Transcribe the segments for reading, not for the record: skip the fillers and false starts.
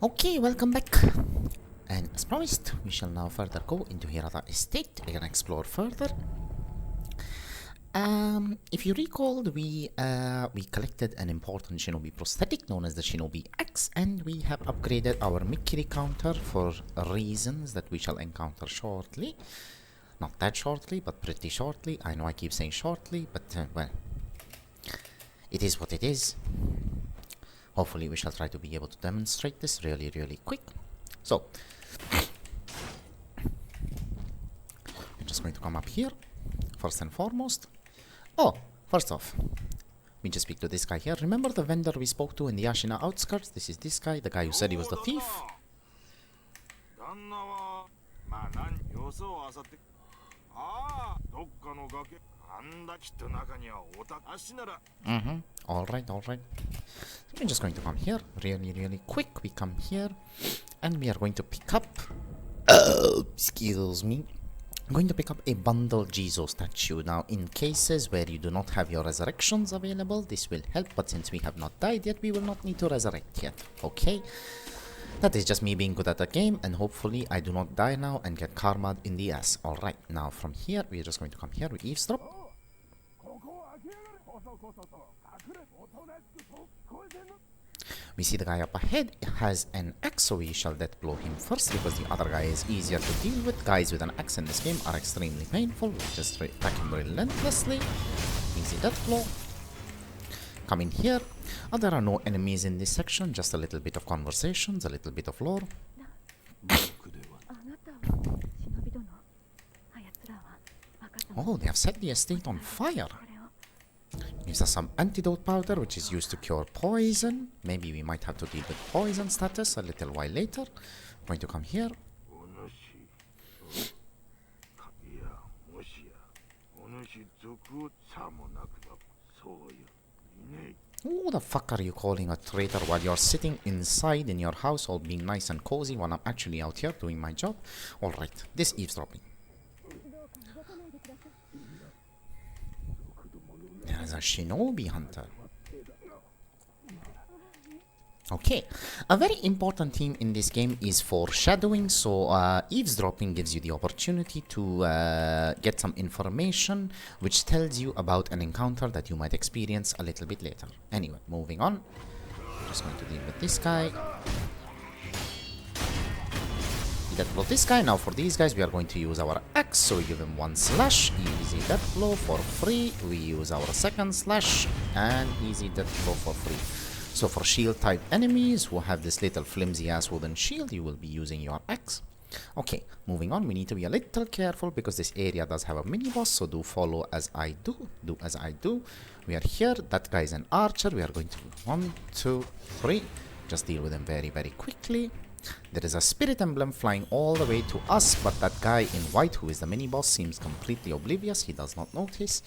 Okay, welcome back. And as promised, we shall now further go into Hirata estate. We're gonna explore further. If you recall, we collected an important Shinobi prosthetic known as the Shinobi Axe, and we have upgraded our mikiri counter for reasons that we shall encounter shortly. Not that shortly, but pretty shortly. I know I keep saying shortly, but well, it is what it is. Hopefully we shall try to be able to demonstrate this really quick. So, we're just going to come up here, first and foremost. Oh, first off, we just speak to this guy here. Remember the vendor we spoke to in the Ashina outskirts? This is this guy, the guy who said he was the thief. Alright. We're just going to come here, really quick. We come here, and we are going to pick up, excuse me, I'm going to pick up a bundle Jizo statue. Now, in cases where you do not have your resurrections available, this will help, but since we have not died yet, we will not need to resurrect yet, okay? That is just me being good at the game, and hopefully I do not die now and get karma'd in the ass. Alright, now from here, we're just going to come here, we eavesdrop. We see the guy up ahead has an axe, so we shall death blow him first because the other guy is easier to deal with. Guys with an axe in this game are extremely painful. We just attack him relentlessly. Easy death blow. Come in here. There are no enemies in this section, just a little bit of conversations, a little bit of lore. Oh, they have set the estate on fire. Gives us some antidote powder, which is used to cure poison. Maybe we might have to deal with poison status a little while later. I'm going to come here. Who the fuck are you calling a traitor while you're sitting inside in your house all being nice and cozy while I'm actually out here doing my job? Alright, this eavesdropping. There's a Shinobi hunter. Okay, a very important theme in this game is foreshadowing. So eavesdropping gives you the opportunity to get some information which tells you about an encounter that you might experience a little bit later. Anyway, moving on. Just going to deal with this guy. Death blow this guy. Now for these guys we are going to use our axe, so we give him one slash, easy death blow for free. We use our second slash and easy death blow for free. So for shield type enemies who have this little flimsy ass wooden shield, you will be using your axe. Okay, moving on, we need to be a little careful because this area does have a mini boss, so do follow as I do. Do as I do. We are here, that guy is an archer. We are going to 1, 2, 3. Just deal with him very quickly. There is a spirit emblem flying all the way to us, but that guy in white, who is the mini-boss, seems completely oblivious. He does not notice.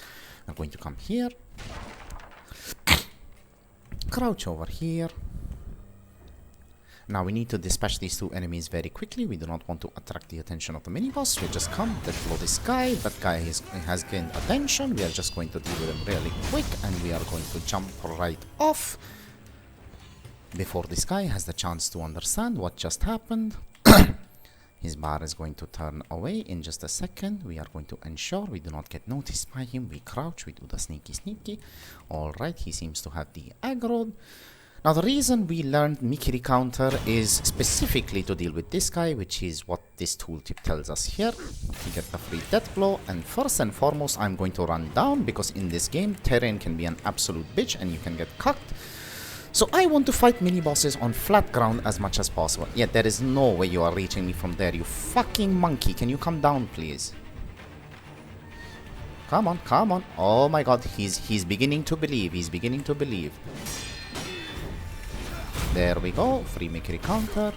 I'm going to come here. Crouch over here. Now we need to dispatch these two enemies very quickly. We do not want to attract the attention of the mini-boss. We just come, death blow this guy. That guy has gained attention. We are just going to deal with him really quick, and we are going to jump right off before this guy has the chance to understand what just happened. His bar is going to turn away in just a second. We are going to ensure we do not get noticed by him. We crouch, we do the sneaky. Alright, he seems to have the aggro. Now the reason we learned mikiri counter is specifically to deal with this guy, which is what this tooltip tells us here. We get the free death blow, and first and foremost I'm going to run down because in this game terrain can be an absolute bitch and you can get cucked. So I want to fight mini-bosses on flat ground as much as possible. Yeah, there is no way you are reaching me from there, you fucking monkey. Can you come down, please? Come on. Oh my god, he's beginning to believe. There we go. Free mikiri counter.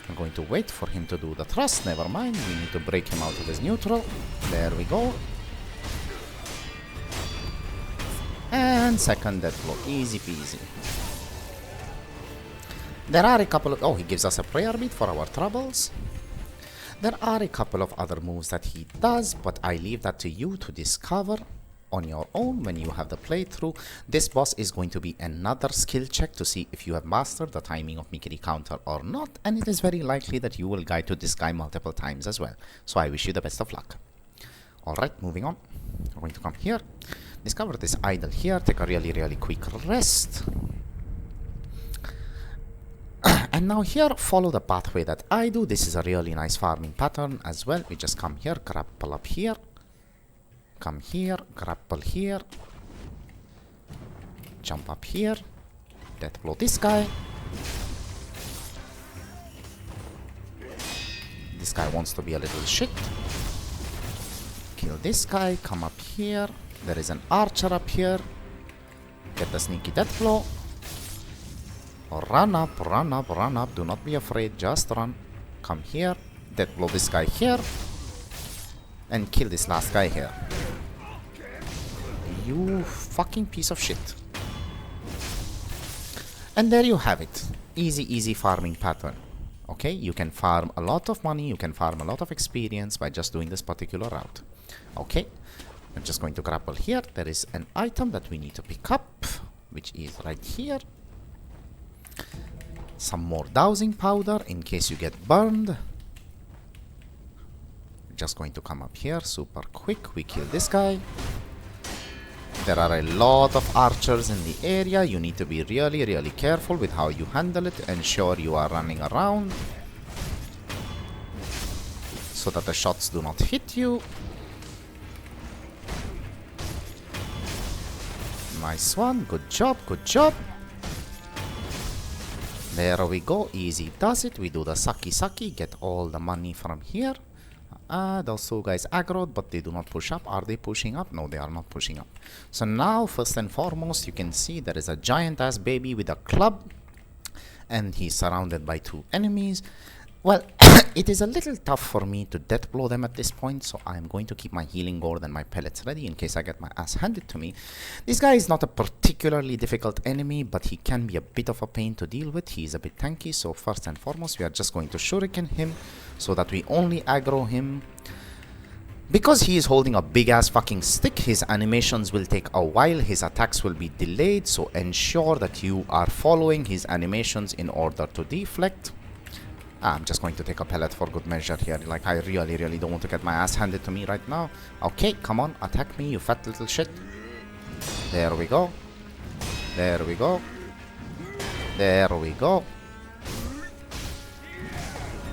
I'm going to wait for him to do the thrust. Never mind. We need to break him out of his neutral. There we go. And second death blow, easy peasy. There are a couple of... oh, he gives us a prayer bead for our troubles. There are a couple of other moves that he does, but I leave that to you to discover. on your own when you have the playthrough. This boss is going to be another skill check to see if you have mastered the timing of mikiri counter or not, and it is very likely that you will die to this guy multiple times as well. So I wish you the best of luck. Alright, moving on. We're going to come here, discover this idol here, take a really quick rest. And now here, follow the pathway that I do. This is a really nice farming pattern as well. We just come here, grapple up here, come here, grapple here, jump up here, death blow this guy. This guy wants to be a little shit. Kill this guy, come up here. There is an archer up here. Get the sneaky death blow. Or run up, run up, run up. Do not be afraid, just run. Come here, death blow this guy here. And kill this last guy here. You fucking piece of shit. And there you have it. Easy farming pattern. Okay, you can farm a lot of money, you can farm a lot of experience by just doing this particular route. Okay, I'm just going to grapple here. There is an item that we need to pick up, which is right here. Some more dowsing powder in case you get burned. Just going to come up here super quick. We kill this guy. There are a lot of archers in the area. You need to be really careful with how you handle it. Ensure you are running around so that the shots do not hit you. Nice one. Good job, good job. There we go. Easy does it. We do the saki, get all the money from here. Those two guys aggroed, but they do not push up. Are they pushing up? No, they are not pushing up. So now, first and foremost, you can see there is a giant ass baby with a club, and he's surrounded by two enemies. Well, it is a little tough for me to death blow them at this point, so I'm going to keep my healing gourd and my pellets ready in case I get my ass handed to me. This guy is not a particularly difficult enemy, but he can be a bit of a pain to deal with. He is a bit tanky, so first and foremost, we are just going to shuriken him so that we only aggro him. Because he is holding a big ass fucking stick, his animations will take a while, his attacks will be delayed, so ensure that you are following his animations in order to deflect. I'm just going to take a pellet for good measure here. Like, I really don't want to get my ass handed to me right now. Okay, come on, attack me, you fat little shit. There we go. There we go. There we go.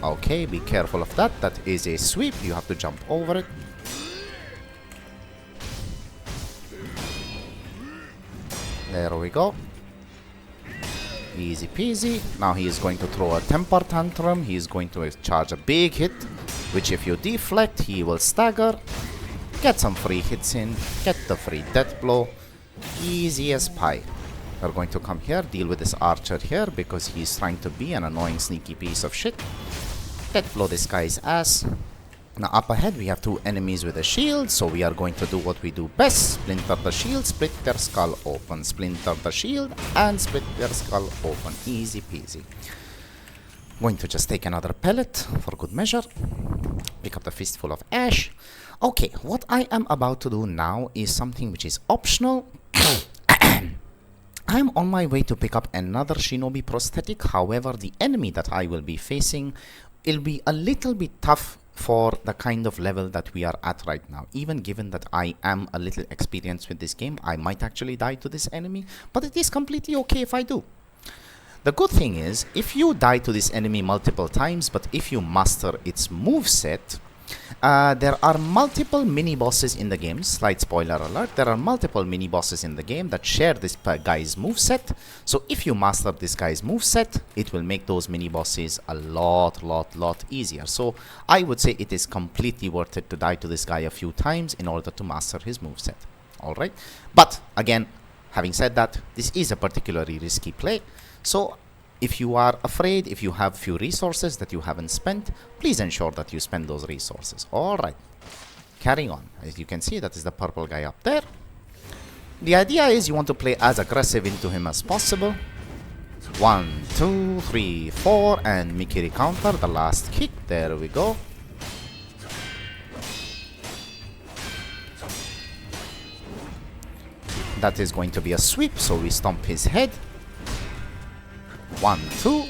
Okay, be careful of that. That is a sweep. You have to jump over it. There we go. Easy peasy. Now he is going to throw a temper tantrum. He is going to charge a big hit, which if you deflect, he will stagger. Get some free hits in. Get the free death blow. Easy as pie. We're going to come here, deal with this archer here because he's trying to be an annoying sneaky piece of shit. Death blow this guy's ass. Now up ahead we have two enemies with a shield, so we are going to do what we do best. Splinter the shield, split their skull open. Splinter the shield and split their skull open. Easy peasy. Going to just take another pellet for good measure. Pick up the fistful of ash. Okay, what I am about to do now is something which is optional. I'm on my way to pick up another Shinobi prosthetic. However, the enemy that I will be facing will be a little bit tough for the kind of level that we are at right now. Even given that I am a little experienced with this game, I might actually die to this enemy, but it is completely okay if I do. The good thing is, if you die to this enemy multiple times, but if you master its moveset, there are multiple mini-bosses in the game. Slight spoiler alert, there are multiple mini-bosses in the game that share this guy's moveset. So if you master this guy's moveset, it will make those mini-bosses a lot easier. So I would say it is completely worth it to die to this guy a few times in order to master his moveset. Alright, but again, having said that, this is a particularly risky play. So if you are afraid, if you have few resources that you haven't spent, please ensure that you spend those resources. Alright, carrying on. As you can see, that is the purple guy up there. The idea is you want to play as aggressive into him as possible. 1, 2, 3, 4, and mikiri counter, the last kick. There we go. That is going to be a sweep, so we stomp his head. 1, 2,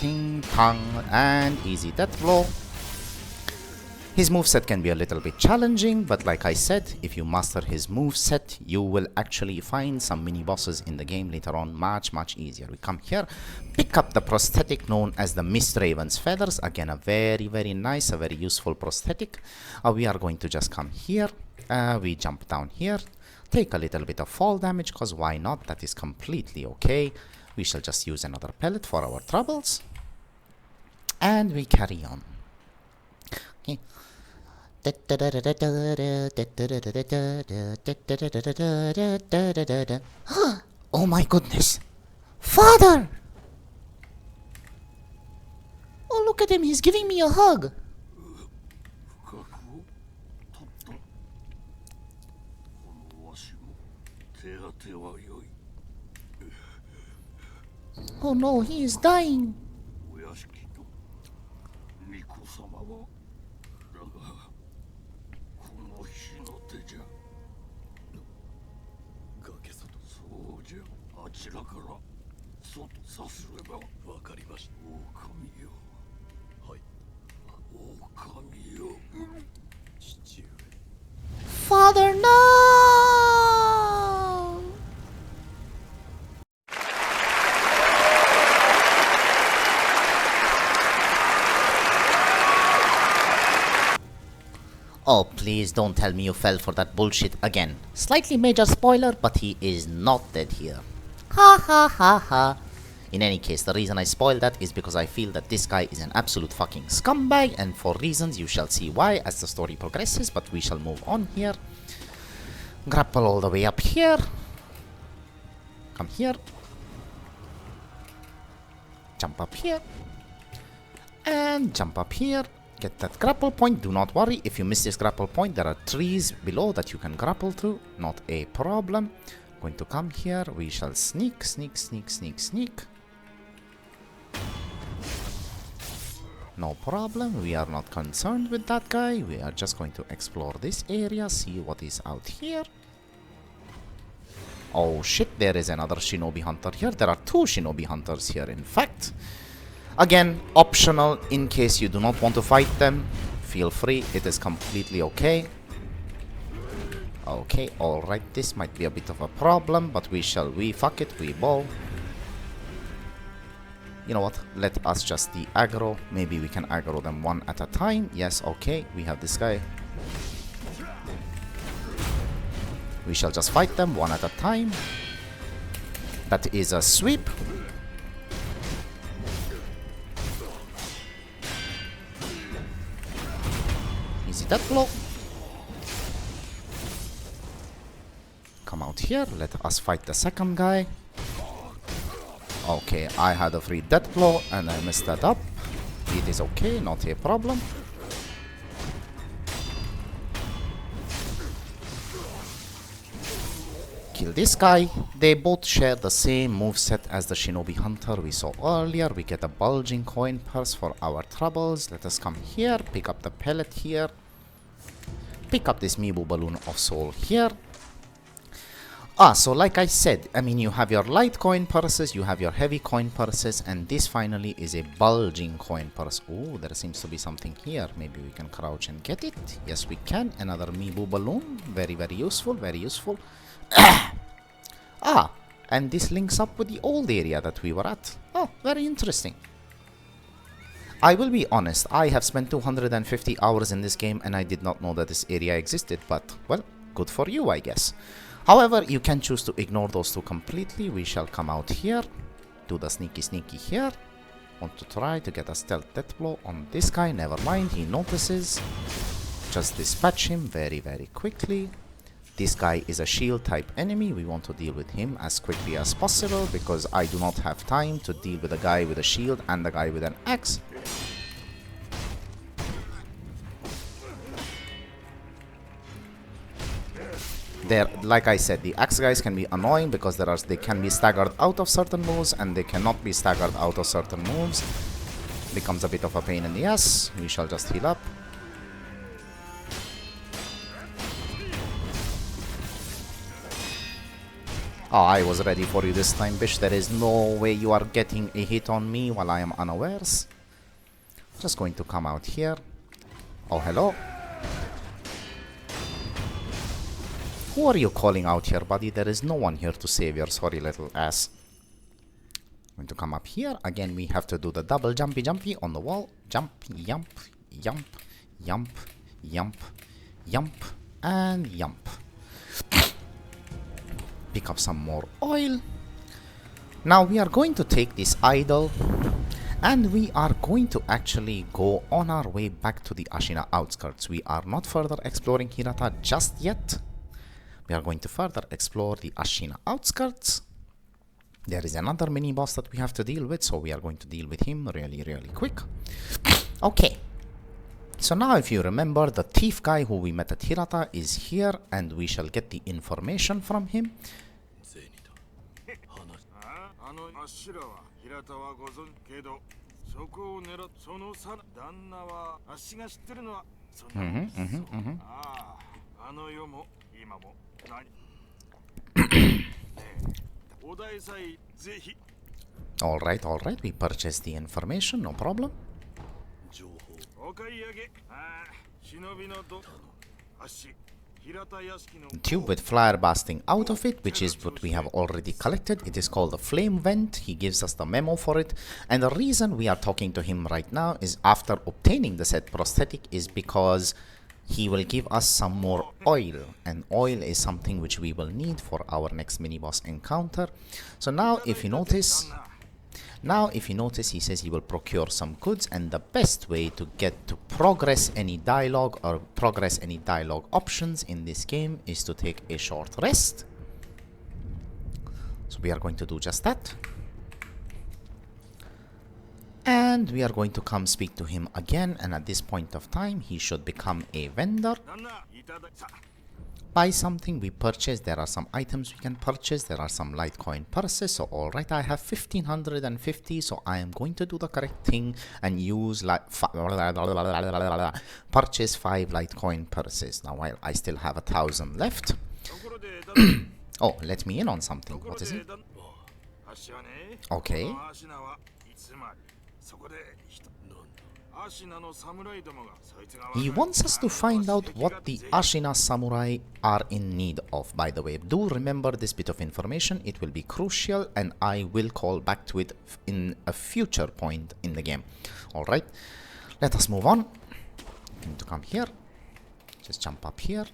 ting, tang, and easy death blow. His moveset can be a little bit challenging, but like I said, if you master his moveset, you will actually find some mini bosses in the game later on much easier. We come here, pick up the prosthetic known as the Mist Raven's Feathers. Again, a very nice, a very useful prosthetic. We are going to just come here, we jump down here, take a little bit of fall damage, because why not? That is completely okay. We shall just use another pellet for our troubles, and we carry on. Okay. Oh my goodness! Father! Oh, look at him, he's giving me a hug! Oh no, he is dying! Father, no! Oh, please don't tell me you fell for that bullshit again. Slightly major spoiler, but he is not dead here. Ha ha ha ha. In any case, the reason I spoiled that is because I feel that this guy is an absolute fucking scumbag, and for reasons you shall see why as the story progresses, but we shall move on here. Grapple all the way up here. Come here. Jump up here. And jump up here. Get that grapple point. Do not worry, if you miss this grapple point, there are trees below that you can grapple to. Not a problem. Going to come here. We shall sneak. No problem, we are not concerned with that guy. We are just going to explore this area, see what is out here. Oh shit, there is another Shinobi hunter here. There are 2 Shinobi hunters here, in fact. Again, optional in case you do not want to fight them. Feel free, it is completely okay. Okay, alright, this might be a bit of a problem, but we fuck it, we ball. You know what, let us just de-aggro. Maybe we can aggro them one at a time. Yes, okay, we have this guy. We shall just fight them one at a time. That is a sweep. Easy that blow. Come out here, let us fight the second guy. Okay, I had a free death blow and I messed that up. It is okay, not a problem. Kill this guy. They both share the same moveset as the Shinobi Hunter we saw earlier. We get a bulging coin purse for our troubles. Let us come here, pick up the pellet here. Pick up this Mibu Balloon of Soul here. So like I said, I mean, you have your light coin purses, you have your heavy coin purses, and this finally is a bulging coin purse. Oh, there seems to be something here. Maybe we can crouch and get it. Yes, we can. Another Mibu balloon. Very, very useful, very useful. And this links up with the old area that we were at. Oh, very interesting. I will be honest, I have spent 250 hours in this game and I did not know that this area existed, but, well, good for you, I guess. However, you can choose to ignore those two completely. We shall come out here, do the sneaky here. Want to try to get a stealth death blow on this guy. Never mind, he notices. Just dispatch him very, very quickly. This guy is a shield type enemy. We want to deal with him as quickly as possible because I do not have time to deal with a guy with a shield and a guy with an axe. Like I said, the axe guys can be annoying because they can be staggered out of certain moves and they cannot be staggered out of certain moves. Becomes a bit of a pain in the ass. We shall just heal up. Oh, I was ready for you this time, bitch. There is no way you are getting a hit on me while I am unawares. Just going to come out here. Oh, hello. Who are you calling out here, buddy? There is no one here to save your sorry little ass. Going to come up here. Again, we have to do the double jumpy on the wall. Jump, yump, yump, yump, yump, yump, and yump. Pick up some more oil. Now we are going to take this idol and we are going to actually go on our way back to the Ashina outskirts. We are not further exploring Hirata just yet. We are going to further explore the Ashina outskirts. There is another mini boss that we have to deal with, so we are going to deal with him really quick. Okay. So now if you remember, the thief guy who we met at Hirata is here and we shall get the information from him. Alright, we purchased the information, no problem. Tube with flare busting out of it, which is what we have already collected. It is called a flame vent. He gives us the memo for it, and the reason we are talking to him right now is after obtaining the said prosthetic is because he will give us some more oil, and oil is something which we will need for our next mini boss encounter. So now if you notice, he says he will procure some goods, and the best way to get to progress any dialogue or progress any dialogue options in this game is to take a short rest. So we are going to do just that. And we are going to come speak to him again, and at this point of time he should become a vendor. Buy something, we purchase. There are some items we can purchase. There are some Litecoin purses. So alright, I have 1550, so I am going to do the correct thing and use purchase 5 Litecoin purses. Now while I still have 1,000 left. Oh, let me in on something. What is it? Okay. He wants us to find out what the Ashina samurai are in need of, by the way. Do remember this bit of information. It will be crucial and I will call back to it in a future point in the game. Alright, let us move on. I need to come here. Just jump up here.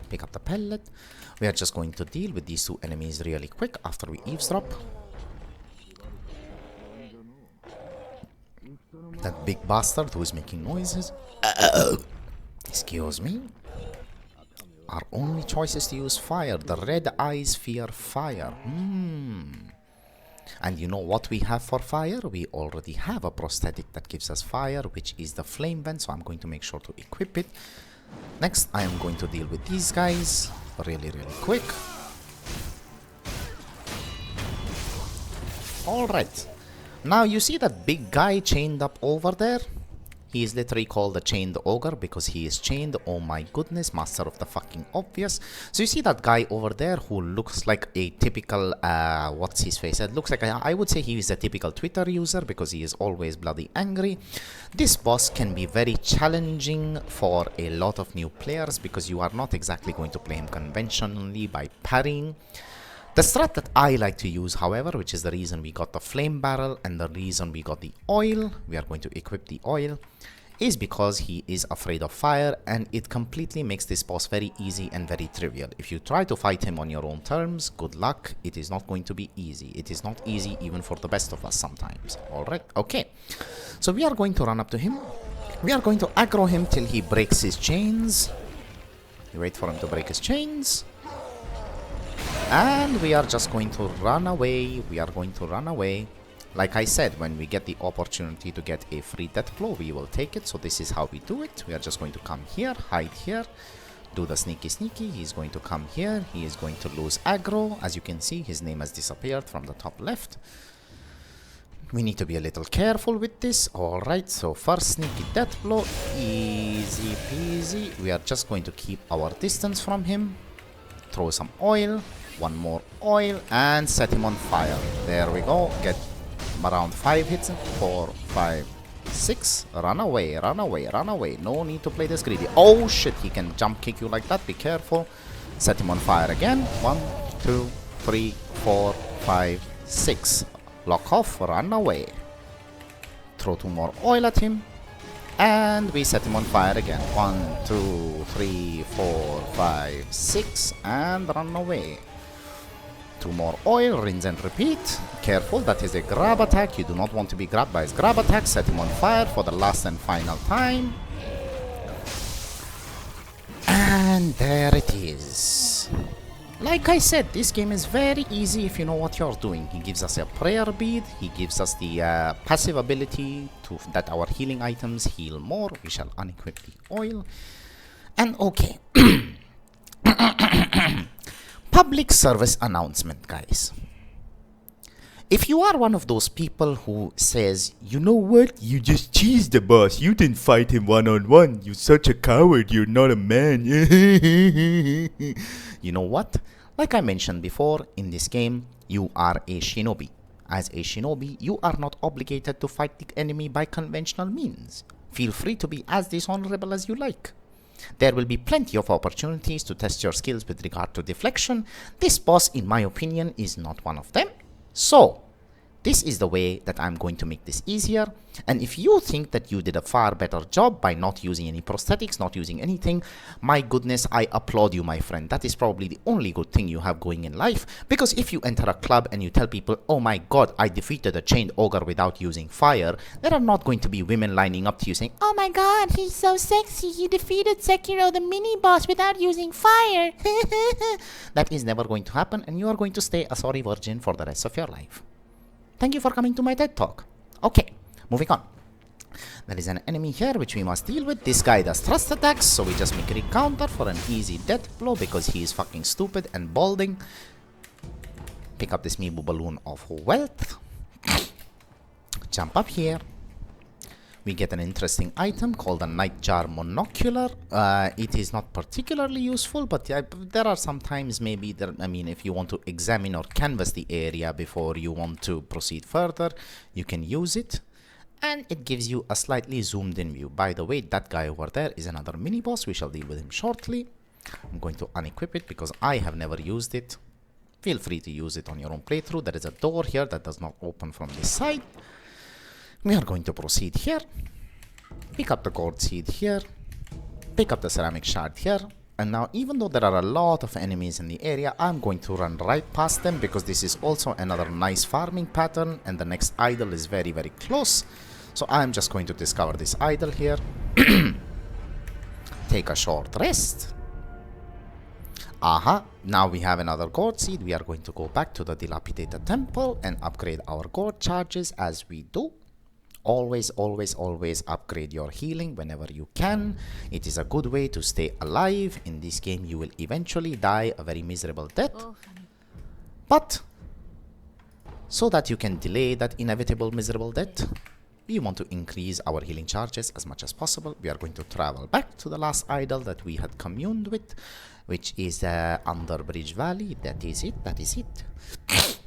Pick up the pellet. We are just going to deal with these two enemies really quick after we eavesdrop. That big bastard who is making noises. Excuse me. Our only choice is to use fire. The red eyes fear fire. And you know what we have for fire? We already have a prosthetic that gives us fire, which is the flame vent. So I'm going to make sure to equip it. Next, I am going to deal with these guys really quick. Alright. Now you see that big guy chained up over there? He is literally called the chained ogre because he is chained. Oh my goodness, master of the fucking obvious. So you see that guy over there who looks like a typical, what's his face? It looks like, I would say he is a typical Twitter user because he is always bloody angry. This boss can be very challenging for a lot of new players because you are not exactly going to play him conventionally by parrying. The strat that I like to use, however, which is the reason we got the flame barrel and the reason we got the oil, we are going to equip the oil, is because he is afraid of fire and it completely makes this boss very easy and very trivial. If you try to fight him on your own terms, good luck, it is not going to be easy. It is not easy even for the best of us sometimes. Alright, okay. So we are going to run up to him. We are going to aggro him till he breaks his chains. We wait for him to break his chains. And we are just going to run away. We are going to run away. Like I said, when we get the opportunity to get a free death blow, we will take it. So this is how we do it. We are just going to come here, hide here, do the sneaky. He's going to come here. He is going to lose aggro. As you can see, his name has disappeared from the top left. We need to be a little careful with this. Alright, so first sneaky death blow. Easy peasy. We are just going to keep our distance from him. throw some oil, one more oil, and set him on fire. There we go. Get around 5 hits. 4, 5, 6. Run away, run away, run away. No need to play this greedy. Oh shit, he can jump kick you like that. Be careful. Set him on fire again. 1, 2, 3, 4, 5, 6. Lock off, run away. Throw 2 more oil at him. And we set him on fire again. 1, 2, 3, 4, 5, 6. And run away. 2 more oil, rinse and repeat. Careful, that is a grab attack. You do not want to be grabbed by his grab attack. Set him on fire for the last and final time. And there it is. Like I said, this game is very easy if you know what you're doing. He gives us a prayer bead. He gives us the passive ability to that our healing items heal more. We shall unequip the oil. And okay. Public service announcement, guys. If you are one of those people who says, you know what, you just cheesed the boss, you didn't fight him one-on-one, you're such a coward, you're not a man. You know what? Like I mentioned before, in this game, you are a shinobi. As a shinobi, you are not obligated to fight the enemy by conventional means. Feel free to be as dishonorable as you like. There will be plenty of opportunities to test your skills with regard to deflection. This boss, in my opinion, is not one of them. So, this is the way that I'm going to make this easier. And if you think that you did a far better job by not using any prosthetics, not using anything, my goodness, I applaud you, my friend. That is probably the only good thing you have going in life. Because if you enter a club and you tell people, oh my god, I defeated a chained ogre without using fire, there are not going to be women lining up to you saying, oh my god, he's so sexy, he defeated Sekiro the mini-boss without using fire. That is never going to happen, and you are going to stay a sorry virgin for the rest of your life. Thank you for coming to my TED Talk. Okay, moving on. There is an enemy here which we must deal with. This guy does thrust attacks, so we just make a counter for an easy death blow because he is fucking stupid and balding. Pick up this Mibu balloon of wealth. Jump up here. We get an interesting item called a nightjar monocular. It is not particularly useful, but there are some times maybe there, I mean, if you want to examine or canvas the area before you want to proceed further, you can use it. And it gives you a slightly zoomed in view. By the way, that guy over there is another mini boss. We shall deal with him shortly. I'm going to unequip it because I have never used it. Feel free to use it on your own playthrough. There is a door here that does not open from this side. We are going to proceed here. Pick up the gourd seed here. Pick up the ceramic shard here. And now, even though there are a lot of enemies in the area, I'm going to run right past them because this is also another nice farming pattern and the next idol is very, very close. So I'm just going to discover this idol here. Take a short rest. Aha, now we have another gourd seed. We are going to go back to the dilapidated temple and upgrade our gourd charges as we do. Always, always, always upgrade your healing whenever you can. It is a good way to stay alive. In this game, you will eventually die a very miserable death. But, so that you can delay that inevitable miserable death, we want to increase our healing charges as much as possible. We are going to travel back to the last idol that we had communed with, which is under Bridge Valley. That is it, that is it.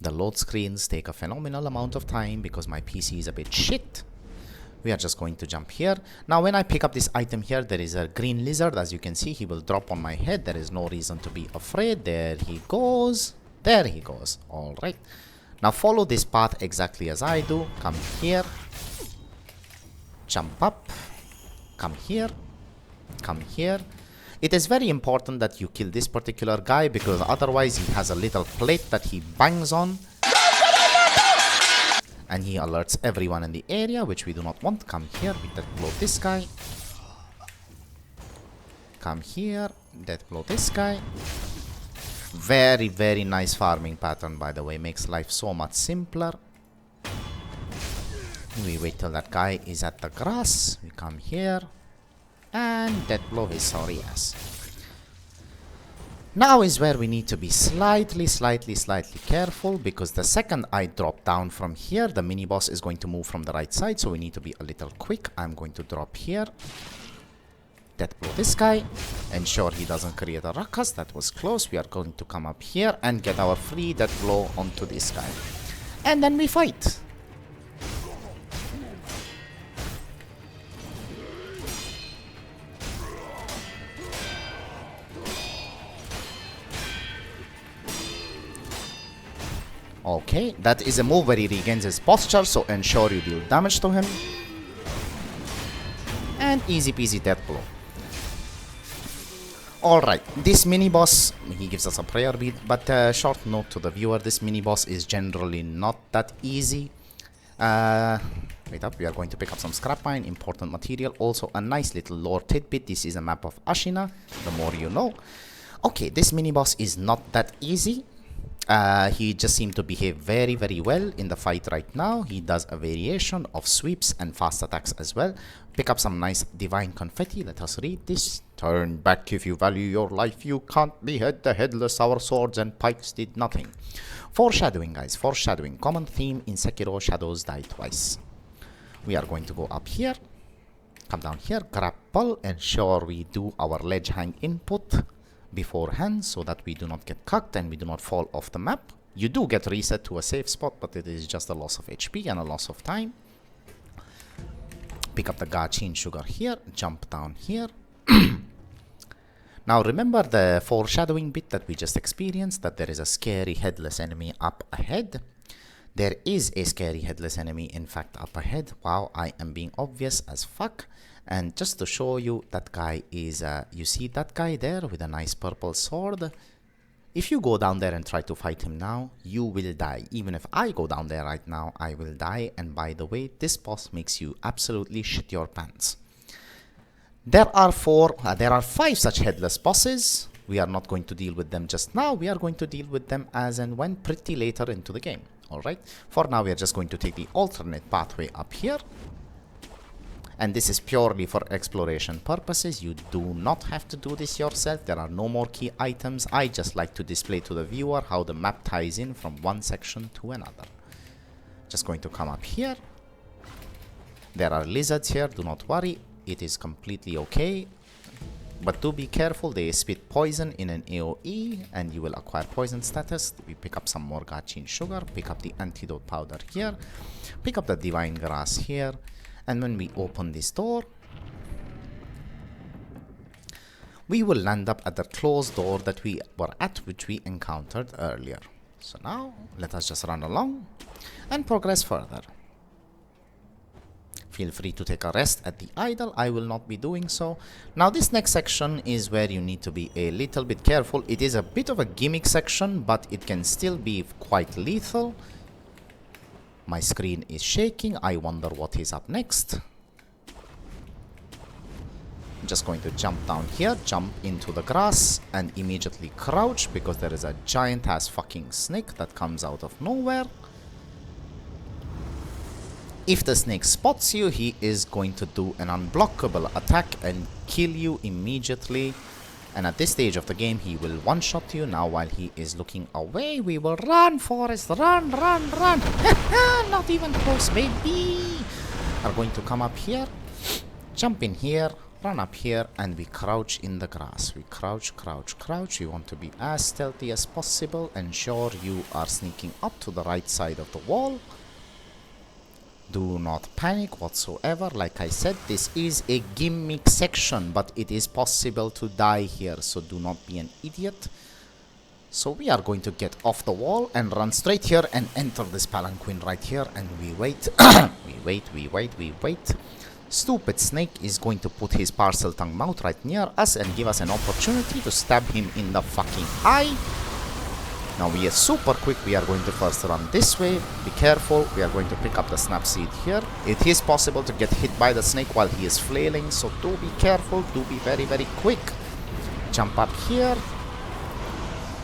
The load screens take a phenomenal amount of time because my PC is a bit shit. We are just going to jump here. Now when I pick up this item here, there is a green lizard. As you can see, he will drop on my head. There is no reason to be afraid. There he goes. There he goes. Alright. Now follow this path exactly as I do. Come here. Jump up. Come here. Come here. It is very important that you kill this particular guy because otherwise he has a little plate that he bangs on. And he alerts everyone in the area, which we do not want. Come here, we death blow this guy. Come here, death blow this guy. Very, very nice farming pattern, by the way. Makes life so much simpler. We wait till that guy is at the grass. We come here. And death blow his sorry ass. Now is where we need to be slightly careful because the second I drop down from here, the mini boss is going to move from the right side, so we need to be a little quick. I'm going to drop here. death blow this guy. Ensure he doesn't create a ruckus. That was close. We are going to come up here and get our free death blow onto this guy. And then we fight. Okay, that is a move where he regains his posture, so ensure you deal damage to him. And easy peasy death blow. Alright, this mini boss, he gives us a prayer bead, but short note to the viewer, this mini boss is generally not that easy. Wait up, we are going to pick up some scrap iron, important material, also a nice little lore tidbit. This is a map of Ashina, the more you know. Okay, this mini boss is not that easy. He just seemed to behave very, very well in the fight right now. He does a variation of sweeps and fast attacks as well. Pick up some nice divine confetti. Let us read this. Turn back if you value your life. You can't behead the headless. Our swords and pikes did nothing. Foreshadowing, guys. Foreshadowing. Common theme in Sekiro, shadows die twice. We are going to go up here. Come down here. Grapple. Ensure we do our ledge hang input beforehand so that we do not get cucked and we do not fall off the map. You do get reset to a safe spot, but it is just a loss of HP and a loss of time. Pick up the gachin sugar here, jump down here. Now remember the foreshadowing bit that we just experienced, that there is a scary headless enemy up ahead. There is a scary headless enemy in fact up ahead. Wow, I am being obvious as fuck. And just to show you, that guy is, you see that guy there with a nice purple sword? If you go down there and try to fight him now, you will die. Even if I go down there right now, I will die. And by the way, this boss makes you absolutely shit your pants. There are 5 such headless bosses. We are not going to deal with them just now. We are going to deal with them as and when pretty later into the game. Alright, for now we are just going to take the alternate pathway up here. And this is purely for exploration purposes. You do not have to do this yourself. There are no more key items. I just like to display to the viewer how the map ties in from one section to another. Just going to come up here. There are lizards here. Do not worry. It is completely okay. But do be careful. They spit poison in an AoE and you will acquire poison status. We pick up some more gachin sugar. Pick up the antidote powder here. Pick up the divine grass here. And when we open this door, we will land up at the closed door that we were at, which we encountered earlier. So now, let us just run along and progress further. Feel free to take a rest at the idol. I will not be doing so. Now, this next section is where you need to be a little bit careful. It is a bit of a gimmick section, but it can still be quite lethal. My screen is shaking. I wonder what is up next. I'm just going to jump down here, jump into the grass, and immediately crouch because there is a giant ass fucking snake that comes out of nowhere. If the snake spots you, he is going to do an unblockable attack and kill you immediately. And at this stage of the game, he will one-shot you. Now, while he is looking away, we will run, Forest, run, run, run. Not even close, baby. Are going to come up here, jump in here, run up here, and we crouch in the grass. We crouch, crouch, crouch. You want to be as stealthy as possible. Ensure you are sneaking up to the right side of the wall. Do not panic whatsoever. Like I said, this is a gimmick section, but it is possible to die here, so do not be an idiot. So we are going to get off the wall and run straight here and enter this palanquin right here, and we wait. we wait. Stupid snake is going to put his parcel tongue mouth right near us and give us an opportunity to stab him in the fucking eye. Now we are super quick. We are going to first run this way. Be careful. We are going to pick up the snap seed here. It is possible to get hit by the snake while he is flailing, so do be careful. Do be very, very quick. Jump up here.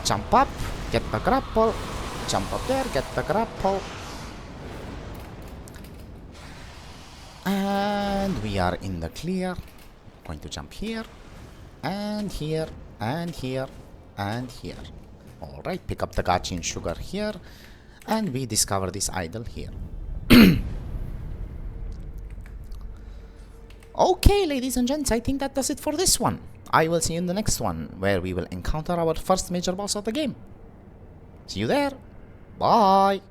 Jump up. Get the grapple. Jump up there. Get the grapple. And we are in the clear. Going to jump here. And here. And here. And here. Alright, pick up the gachin sugar here, and we discover this idol here. Okay, ladies and gents, I think that does it for this one. I will see you in the next one, where we will encounter our first major boss of the game. See you there. Bye.